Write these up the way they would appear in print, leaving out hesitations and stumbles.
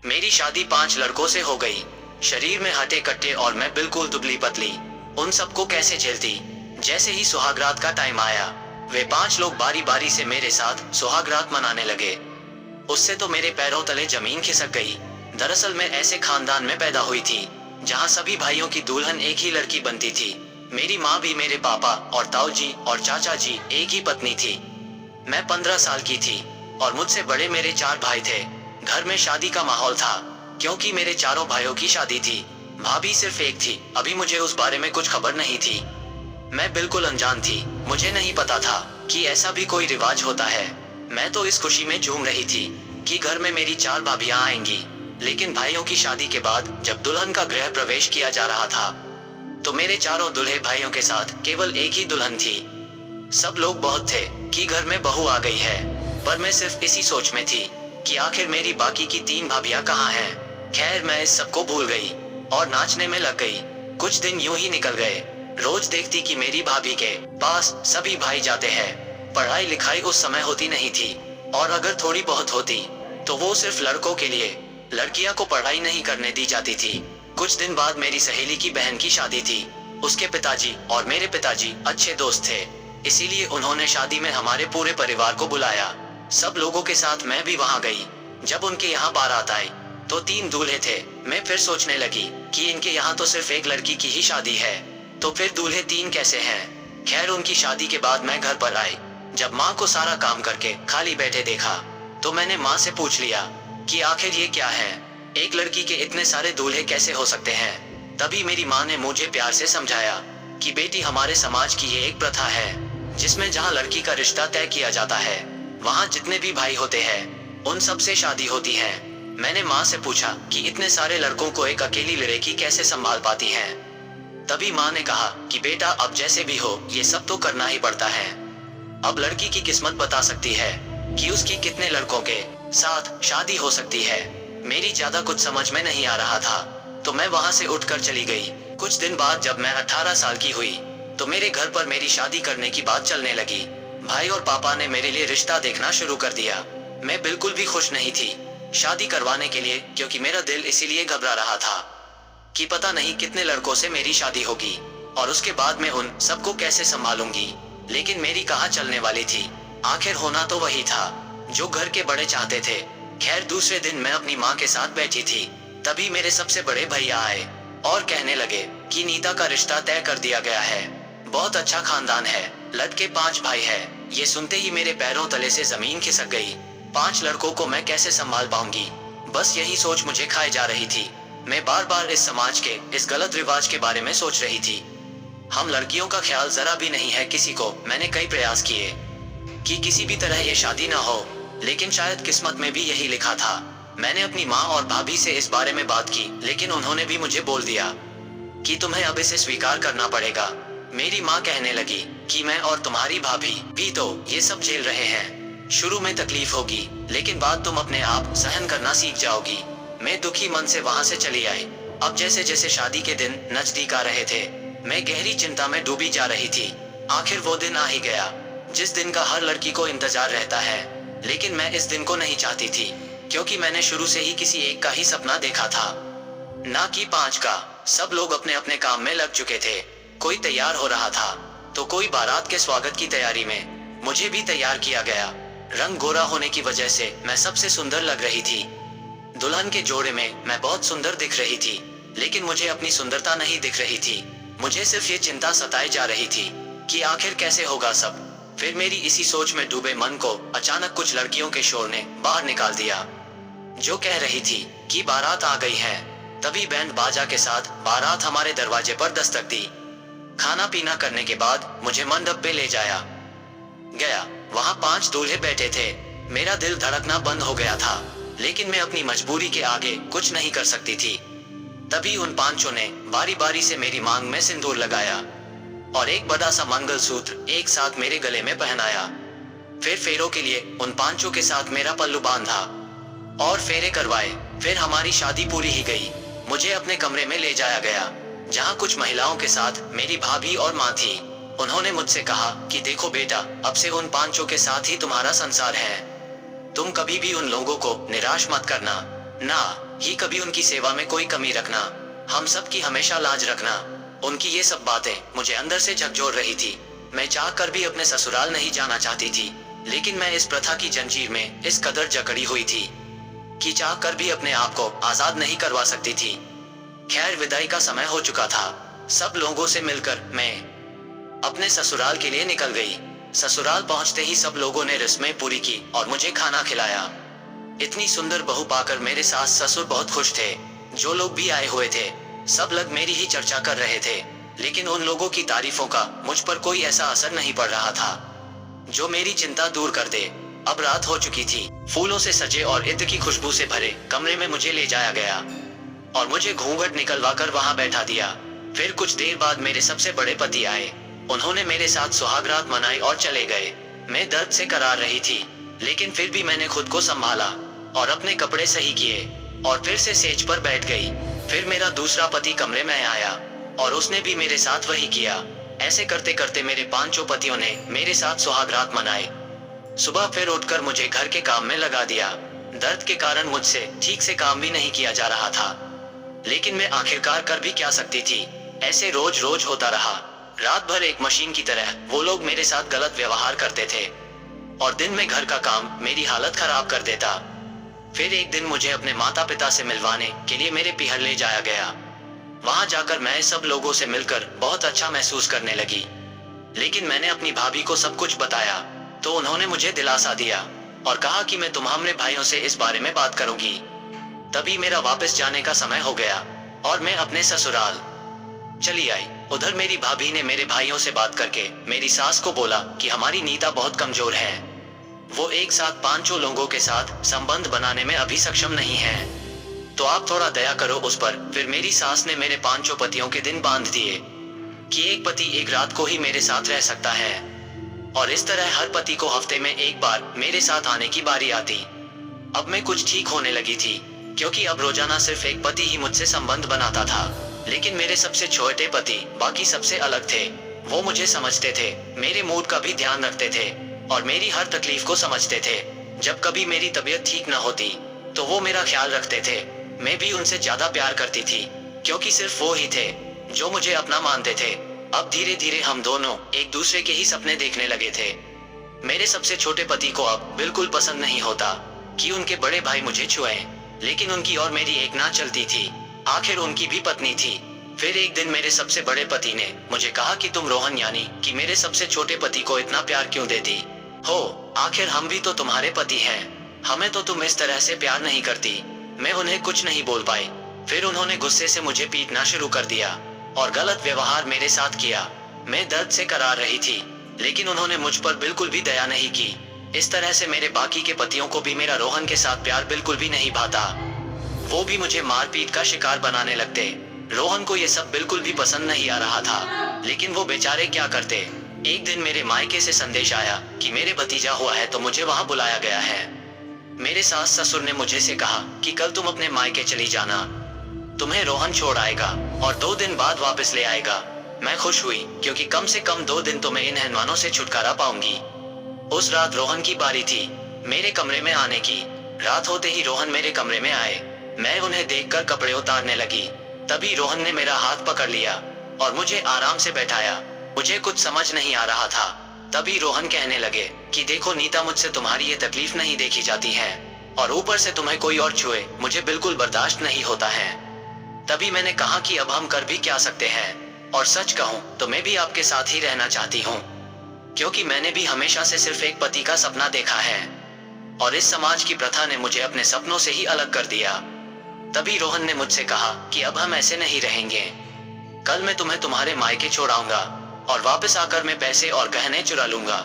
मेरी शादी 5 लड़कों से हो गई। शरीर में हट्टे कट्टे और मैं बिल्कुल दुबली पतली। उन सबको कैसे झेलती। जैसे ही सुहागरात का टाइम आया, वे 5 लोग बारी बारी से मेरे साथ सुहागरात मनाने लगे। उससे तो मेरे पैरों तले जमीन खिसक गई। दरअसल मैं ऐसे खानदान में पैदा हुई थी जहाँ सभी भाइयों की दुल्हन एक ही लड़की बनती थी। मेरी माँ भी मेरे पापा और ताऊ जी और चाचा जी एक ही पत्नी थी। मैं 15 साल की थी और मुझसे बड़े मेरे 4 भाई थे। घर में शादी का माहौल था क्योंकि मेरे चारों भाइयों की शादी थी। भाभी सिर्फ एक थी। अभी मुझे उस बारे में कुछ खबर नहीं थी। मैं बिल्कुल अनजान थी। मुझे नहीं पता था कि ऐसा भी कोई रिवाज होता है। मैं तो इस खुशी में झूम रही थी कि घर में मेरी 4 भाभियां आएंगी। लेकिन भाइयों की शादी के बाद जब दुल्हन का गृह प्रवेश किया जा रहा था, तो मेरे चारों दूल्हे भाइयों के साथ केवल एक ही दुल्हन थी। सब लोग बहुत थे कि घर में बहू आ गई है, पर मैं सिर्फ इसी सोच में थी कि आखिर मेरी बाकी की 3 भाभियां कहाँ हैं। खैर, मैं इस सबको भूल गई और नाचने में लग गई। कुछ दिन यूं ही निकल गए। रोज देखती कि मेरी भाभी के पास सभी भाई जाते हैं। पढ़ाई लिखाई उस समय होती नहीं थी, और अगर थोड़ी बहुत होती तो वो सिर्फ लड़कों के लिए। लड़कियां को पढ़ाई नहीं करने दी जाती थी। कुछ दिन बाद मेरी सहेली की बहन की शादी थी। उसके पिताजी और मेरे पिताजी अच्छे दोस्त थे, इसीलिए उन्होंने शादी में हमारे पूरे परिवार को बुलाया। सब लोगों के साथ मैं भी वहां गई। जब उनके यहाँ बारात आई तो 3 दूल्हे थे। मैं फिर सोचने लगी कि इनके यहाँ तो सिर्फ एक लड़की की ही शादी है, तो फिर दूल्हे 3 कैसे हैं। खैर, उनकी शादी के बाद मैं घर पर आई। जब माँ को सारा काम करके खाली बैठे देखा तो मैंने माँ से पूछ लिया कि आखिर ये क्या है, एक लड़की के इतने सारे दूल्हे कैसे हो सकते हैं। तभी मेरी माँ ने मुझे प्यार से समझाया कि बेटी, हमारे समाज की ये एक प्रथा है जिसमें जहाँ लड़की का रिश्ता तय किया जाता है, वहाँ जितने भी भाई होते हैं उन सब से शादी होती है। मैंने माँ से पूछा कि इतने सारे लड़कों को एक अकेली लड़की कैसे संभाल पाती है। तभी माँ ने कहा कि बेटा, अब जैसे भी हो ये सब तो करना ही पड़ता है। अब लड़की की किस्मत बता सकती है कि उसकी कितने लड़कों के साथ शादी हो सकती है। मेरी ज्यादा कुछ समझ में नहीं आ रहा था, तो मैं वहां से उठकर चली गई। कुछ दिन बाद जब मैं 18 साल की हुई तो मेरे घर पर मेरी शादी करने की बात चलने लगी। भाई और पापा ने मेरे लिए रिश्ता देखना शुरू कर दिया। मैं बिल्कुल भी खुश नहीं थी शादी करवाने के लिए, क्योंकि मेरा दिल इसीलिए घबरा रहा था कि पता नहीं कितने लड़कों से मेरी शादी होगी और उसके बाद मैं उन सबको कैसे संभालूंगी। लेकिन मेरी कहाँ चलने वाली थी। आखिर होना तो वही था जो घर के बड़े चाहते थे। खैर, दूसरे दिन मैं अपनी माँ के साथ बैठी थी, तभी मेरे सबसे बड़े भैया आए और कहने लगे कि नीता का रिश्ता तय कर दिया गया है। बहुत अच्छा खानदान है, लड़के 5 भाई है। ये सुनते ही मेरे पैरों तले से जमीन खिसक गई। 5 लड़कों को मैं कैसे संभाल पाऊंगी, बस यही सोच मुझे खाए जा रही थी। मैं बार बार इस समाज के इस गलत रिवाज के बारे में सोच रही थी। हम लड़कियों का ख्याल जरा भी नहीं है किसी को। मैंने कई प्रयास किए कि किसी भी तरह ये शादी ना हो, लेकिन शायद किस्मत में भी यही लिखा था। मैंने अपनी माँ और भाभी से इस बारे में बात की, लेकिन उन्होंने भी मुझे बोल दिया कि तुम्हें अब इसे स्वीकार करना पड़ेगा। मेरी माँ कहने लगी कि मैं और तुम्हारी भाभी भी तो ये सब झेल रहे हैं। शुरू में तकलीफ होगी, लेकिन बाद तुम अपने आप सहन करना सीख जाओगी। मैं दुखी मन से वहाँ से चली आई। अब जैसे जैसे शादी के दिन नजदीक आ रहे थे, मैं गहरी चिंता में डूबी जा रही थी। आखिर वो दिन आ ही गया जिस दिन का हर लड़की को इंतजार रहता है। लेकिन मैं इस दिन को नहीं चाहती थी, क्योंकि मैंने शुरू से ही किसी एक का ही सपना देखा था, ना कि 5 का। सब लोग अपने अपने काम में लग चुके थे। कोई तैयार हो रहा था तो कोई बारात के स्वागत की तैयारी में। मुझे भी तैयार किया गया। रंग गोरा होने की वजह से मैं सबसे सुंदर लग रही थी। दुल्हन के जोड़े में मैं बहुत सुंदर दिख रही थी, लेकिन मुझे अपनी सुंदरता नहीं दिख रही थी। मुझे सिर्फ ये चिंता सताए जा रही थी कि आखिर कैसे होगा सब। फिर मेरी इसी सोच में डूबे मन को अचानक कुछ लड़कियों के शोर ने बाहर निकाल दिया, जो कह रही थी कि बारात आ गई है। तभी बैंड बाजा के साथ बारात हमारे दरवाजे पर दस्तक दी। खाना पीना करने के बाद मुझे मंडप पे ले जाया गया। वहाँ 5 दूल्हे बैठे थे। मेरा दिल धड़कना बंद हो गया था, लेकिन मैं अपनी मजबूरी के आगे कुछ नहीं कर सकती थी। तभी उन 5 ने बारी बारी से मेरी मांग में सिंदूर लगाया और एक बड़ा सा मंगलसूत्र एक साथ मेरे गले में पहनाया। फिर फेरों के लिए उन 5 के साथ मेरा पल्लू बांधा और फेरे करवाए। फिर हमारी शादी पूरी ही गई। मुझे अपने कमरे में ले जाया गया, जहाँ कुछ महिलाओं के साथ मेरी भाभी और माँ थी। उन्होंने मुझसे कहा कि देखो बेटा, अब से उन 5 के साथ ही तुम्हारा संसार है। तुम कभी भी उन लोगों को निराश मत करना। ना, ही कभी उनकी सेवा में कोई कमी रखना, हम सब की हमेशा लाज रखना। उनकी ये सब बातें मुझे अंदर से झकझोर रही थी। मैं चाह कर भी अपने ससुराल नहीं जाना चाहती थी, लेकिन मैं इस प्रथा की जंजीर में इस कदर जकड़ी हुई थी कि चाह कर भी अपने आप को आजाद नहीं करवा सकती थी। खैर, विदाई का समय हो चुका था। सब लोगों से मिलकर मैं अपने ससुराल के लिए निकल गई। ससुराल पहुंचते ही सब लोगों ने रस्में पूरी की और मुझे खाना खिलाया। इतनी सुंदर बहू पाकर मेरे सास ससुर बहुत खुश थे। जो लोग भी आए हुए थे सब लोग मेरी ही चर्चा कर रहे थे, लेकिन उन लोगों की तारीफों का मुझ पर कोई ऐसा असर नहीं पड़ रहा था जो मेरी चिंता दूर कर दे। अब रात हो चुकी थी। फूलों से सजे और इत्र की खुशबू से भरे कमरे में मुझे ले जाया गया और मुझे घूंघट निकलवा कर वहां बैठा दिया। फिर कुछ देर बाद मेरे सबसे बड़े पति आए। उन्होंने मेरे साथ सुहागरात मनाई और चले गए। मैं दर्द से करार रही थी, लेकिन फिर भी मैंने खुद को संभाला और अपने कपड़े सही किए और फिर से सेज पर बैठ गई। फिर मेरा दूसरा पति कमरे में आया और उसने भी मेरे साथ वही किया। ऐसे करते करते मेरे पांचों पतियों ने मेरे साथ सुहागरात मनाए। सुबह फिर उठकर मुझे घर के काम में लगा दिया। दर्द के कारण मुझसे ठीक से काम भी नहीं किया जा रहा था, लेकिन मैं आखिरकार कर भी क्या सकती थी। ऐसे रोज रोज होता रहा। रात भर एक मशीन की तरह वो लोग मेरे साथ गलत व्यवहार करते थे और दिन में घर का काम मेरी हालत खराब कर देता। फिर एक दिन मुझे अपने माता पिता से मिलवाने के लिए मेरे पिहर ले जाया गया। वहां जाकर मैं सब लोगों से मिलकर बहुत अच्छा महसूस करने लगी, लेकिन मैंने अपनी भाभी को सब कुछ बताया तो उन्होंने मुझे दिलासा दिया और कहा कि मैं तुम्हारे भाइयों से इस बारे में बात करूंगी। तभी मेरा वापस जाने का समय हो गया और मैं अपने ससुराल चली आई। उधर मेरी भाभी ने मेरे भाइयों से बात करके मेरी सास को बोला कि हमारी नीता बहुत कमजोर है, वो एक साथ पांचों लोगों के साथ संबंध बनाने में अभी सक्षम नहीं है, तो आप थोड़ा दया करो उस पर। फिर मेरी सास ने मेरे पांचों पतियों के दिन बांध दिए कि एक पति एक रात को ही मेरे साथ रह सकता है और इस तरह हर पति को हफ्ते में एक बार मेरे साथ आने की बारी आती। अब मैं कुछ ठीक होने लगी थी, क्योंकि अब रोजाना सिर्फ एक पति ही मुझसे संबंध बनाता था, लेकिन मेरे सबसे छोटे पति बाकी सबसे अलग थे। वो मुझे समझते थे, मेरे मूड का भी ध्यान रखते थे और मेरी हर तकलीफ को समझते थे। जब कभी मेरी तबीयत ठीक न होती तो वो मेरा ख्याल रखते थे। मैं भी उनसे ज्यादा प्यार करती थी, क्योंकि सिर्फ वो ही थे जो मुझे अपना मानते थे। अब धीरे धीरे हम दोनों एक दूसरे के ही सपने देखने लगे थे। मेरे सबसे छोटे पति को अब बिल्कुल पसंद नहीं होता कि उनके बड़े भाई मुझे छुएं, लेकिन उनकी और मेरी एक ना चलती थी। आखिर उनकी भी पत्नी थी। फिर एक दिन मेरे सबसे बड़े पति ने मुझे कहा कि तुम रोहन यानी कि मेरे सबसे छोटे पति को इतना प्यार क्यों देती हो? आखिर हम भी तो तुम्हारे पति हैं, हमें तो तुम इस तरह से प्यार नहीं करती। मैं उन्हें कुछ नहीं बोल पाई। फिर उन्होंने गुस्से से मुझे पीटना शुरू कर दिया और गलत व्यवहार मेरे साथ किया। मैं दर्द से करार रही थी, लेकिन उन्होंने मुझ पर बिल्कुल भी दया नहीं की। इस तरह से मेरे बाकी के पतियों को भी मेरा रोहन के साथ प्यार बिल्कुल भी नहीं भाता। वो भी मुझे मारपीट का शिकार बनाने लगते। रोहन को ये सब बिल्कुल भी पसंद नहीं आ रहा था, लेकिन वो बेचारे क्या करते। एक दिन मेरे मायके से संदेश आया कि मेरे भतीजा हुआ है तो मुझे वहां बुलाया गया है। मेरे सास ससुर ने मुझे से कहा कि कल तुम अपने मायके चली जाना, तुम्हें रोहन छोड़ आएगा और 2 दिन बाद वापस ले आएगा। मैं खुश हुई, क्योंकि कम से कम 2 दिन तो मैं इन हनवानों से छुटकारा पाऊंगी। उस रात रोहन की बारी थी मेरे कमरे में आने की। रात होते ही रोहन मेरे कमरे में आए। मैं उन्हें देखकर कपड़े उतारने लगी। तभी रोहन ने मेरा हाथ पकड़ लिया और मुझे आराम से बैठाया। मुझे कुछ समझ नहीं आ रहा था। तभी रोहन कहने लगे कि देखो नीता, मुझसे तुम्हारी ये तकलीफ नहीं देखी जाती है और ऊपर से तुम्हें कोई और छुए मुझे बिल्कुल बर्दाश्त नहीं होता है। तभी मैंने कहा कि अब हम कर भी क्या सकते हैं, और सच कहूं तो मैं भी आपके साथ ही रहना चाहती हूँ, क्योंकि मैंने भी हमेशा से सिर्फ एक पति का सपना देखा है और इस समाज की प्रथा ने मुझे अपने सपनों से ही अलग कर दिया। तभी रोहन ने मुझसे कहा कि अब हम ऐसे नहीं रहेंगे। कल मैं तुम्हें तुम्हारे मायके छोड़ाऊंगा और वापस आकर मैं पैसे और गहने चुरा लूंगा।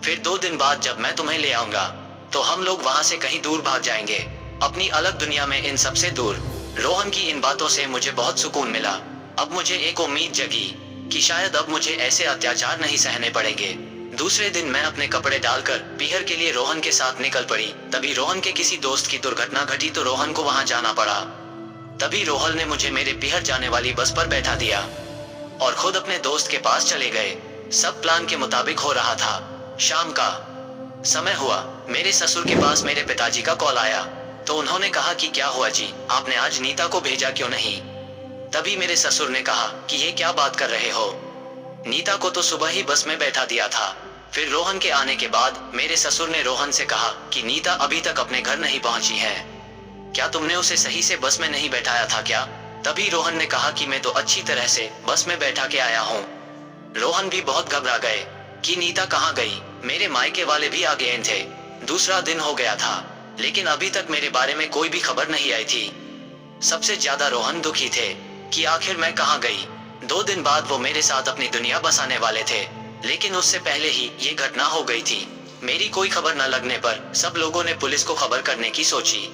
फिर 2 दिन बाद जब मैं तुम्हें ले आऊंगा तो हम लोग वहां से कहीं दूर भाग जाएंगे, अपनी अलग दुनिया में, इन सबसे दूर। रोहन की इन बातों से मुझे बहुत सुकून मिला। अब मुझे एक उम्मीद जगी कि शायद अब मुझे ऐसे अत्याचार नहीं सहने पड़ेंगे। दूसरे दिन मैं अपने कपड़े डालकर पीहर के लिए रोहन के साथ निकल पड़ी। तभी रोहन के किसी दोस्त की दुर्घटना घटी तो रोहन को वहां जाना पड़ा। तभी रोहन ने मुझे मेरे पीहर जाने वाली बस पर बैठा दिया और खुद अपने दोस्त के पास चले गए। सब प्लान के मुताबिक हो रहा था। शाम का समय हुआ। मेरे ससुर के पास मेरे पिताजी का कॉल आया। तो उन्होंने कहा कि क्या हुआ जी, आपने आज नीता को भेजा क्यों नहीं? तभी मेरे ससुर ने कहा कि ये क्या बात कर रहे हो, नीता को तो सुबह ही बस में बैठा दिया था। फिर रोहन के आने के बाद मेरे ससुर ने रोहन से कहा कि नीता अभी तक अपने घर नहीं पहुंची है, क्या तुमने उसे सही से बस में नहीं बैठाया था क्या? तभी रोहन ने कहा कि मैं तो अच्छी तरह से बस में बैठा के आया हूँ। रोहन भी बहुत घबरा गए कि नीता कहाँ गई। मेरे मायके वाले भी आ गए थे। दूसरा दिन हो गया था, लेकिन अभी तक मेरे बारे में कोई भी खबर नहीं आई थी। सबसे ज्यादा रोहन दुखी थे कि आखिर मैं कहाँ गई। 2 दिन बाद वो मेरे साथ अपनी दुनिया बसाने वाले थे, लेकिन उससे पहले ही ये घटना हो गई थी। मेरी कोई खबर न लगने पर सब लोगों ने पुलिस को खबर करने की सोची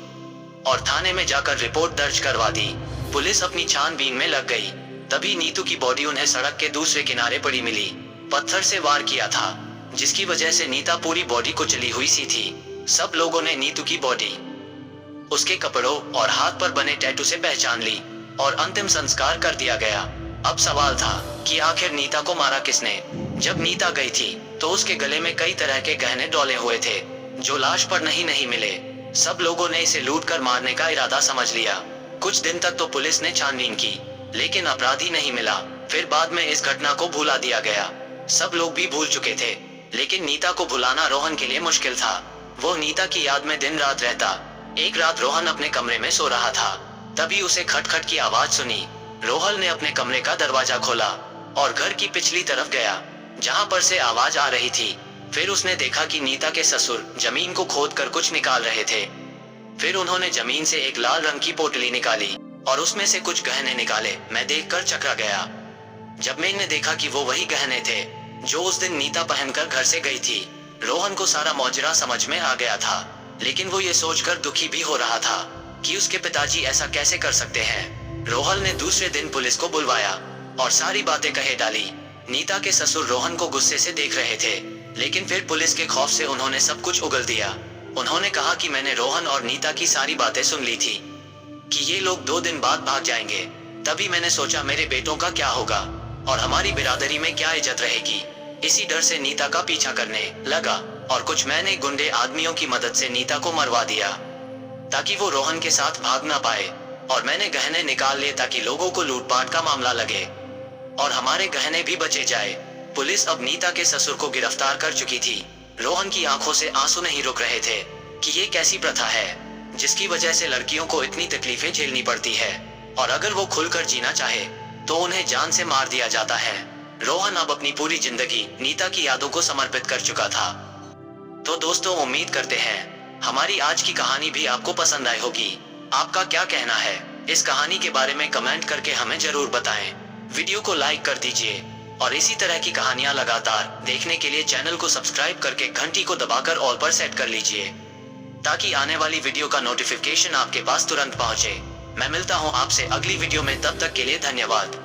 और थाने में जाकर रिपोर्ट दर्ज करवा दी। पुलिस अपनी छानबीन में लग गई। तभी नीतू की बॉडी उन्हें सड़क के दूसरे किनारे पड़ी मिली। पत्थर से वार किया था, जिसकी वजह से नीता पूरी बॉडी को चली हुई सी थी। सब लोगों ने नीतू की बॉडी, उसके कपड़ों और हाथ पर बने टैटू से पहचान ली और अंतिम संस्कार कर दिया गया। अब सवाल था कि आखिर नीता को मारा किसने? जब नीता गई थी तो उसके गले में कई तरह के गहने डोले हुए थे, जो लाश पर नहीं मिले। सब लोगों ने इसे लूट कर मारने का इरादा समझ लिया। कुछ दिन तक तो पुलिस ने छानबीन की, लेकिन अपराधी नहीं मिला। फिर बाद में इस घटना को भुला दिया गया। सब लोग भी भूल चुके थे, लेकिन नीता को भुलाना रोहन के लिए मुश्किल था। वो नीता की याद में दिन रात रहता। एक रात रोहन अपने कमरे में सो रहा था, तभी उसे खटखट की आवाज सुनी। रोहन ने अपने कमरे का दरवाजा खोला और घर की पिछली तरफ गया, जहां पर से आवाज आ रही थी। फिर उसने देखा कि नीता के ससुर जमीन को खोदकर कुछ निकाल रहे थे। फिर उन्होंने जमीन से एक लाल रंग की पोटली निकाली और उसमें से कुछ गहने निकाले। मैं देखकर चकरा गया जब मैंने देखा कि वो वही गहने थे जो उस दिन नीता पहनकर घर से गई थी। रोहन को सारा मौजरा समझ में आ गया था, लेकिन वो ये सोचकर दुखी भी हो रहा था कि उसके पिताजी ऐसा कैसे कर सकते हैं। रोहन ने दूसरे दिन पुलिस को बुलवाया और सारी बातें कहे डाली। नीता के ससुर रोहन को गुस्से से देख रहे थे, लेकिन फिर पुलिस के खौफ से उन्होंने सब कुछ उगल दिया। उन्होंने कहा कि मैंने रोहन और नीता की सारी बातें सुन ली थी कि ये लोग 2 दिन बाद भाग जाएंगे। तभी मैंने सोचा मेरे बेटों का क्या होगा और हमारी बिरादरी में क्या इज्जत रहेगी। इसी डर से नीता का पीछा करने लगा और कुछ मैंने गुंडे आदमियों की मदद से नीता को मरवा दिया ताकि वो रोहन के साथ भाग ना पाए। और मैंने गहने निकाल लिए ताकि लोगों को लूटपाट का मामला लगे और हमारे गहने भी बचे जाए। पुलिस अब नीता के ससुर को गिरफ्तार कर चुकी थी। रोहन की आंखों से आंसू नहीं रुक रहे थे कि ये कैसी प्रथा है जिसकी वजह से लड़कियों को इतनी तकलीफें झेलनी पड़ती है, और अगर वो खुलकर जीना चाहे तो उन्हें जान से मार दिया जाता है। रोहन अब अपनी पूरी जिंदगी नीता की यादों को समर्पित कर चुका था। तो दोस्तों, उम्मीद करते हैं हमारी आज की कहानी भी आपको पसंद आई होगी। आपका क्या कहना है इस कहानी के बारे में कमेंट करके हमें जरूर बताएं। वीडियो को लाइक कर दीजिए और इसी तरह की कहानियां लगातार देखने के लिए चैनल को सब्सक्राइब करके घंटी को दबाकर ऑल पर सेट कर लीजिए, ताकि आने वाली वीडियो का नोटिफिकेशन आपके पास तुरंत पहुंचे। मैं मिलता हूं आपसे अगली वीडियो में, तब तक के लिए धन्यवाद।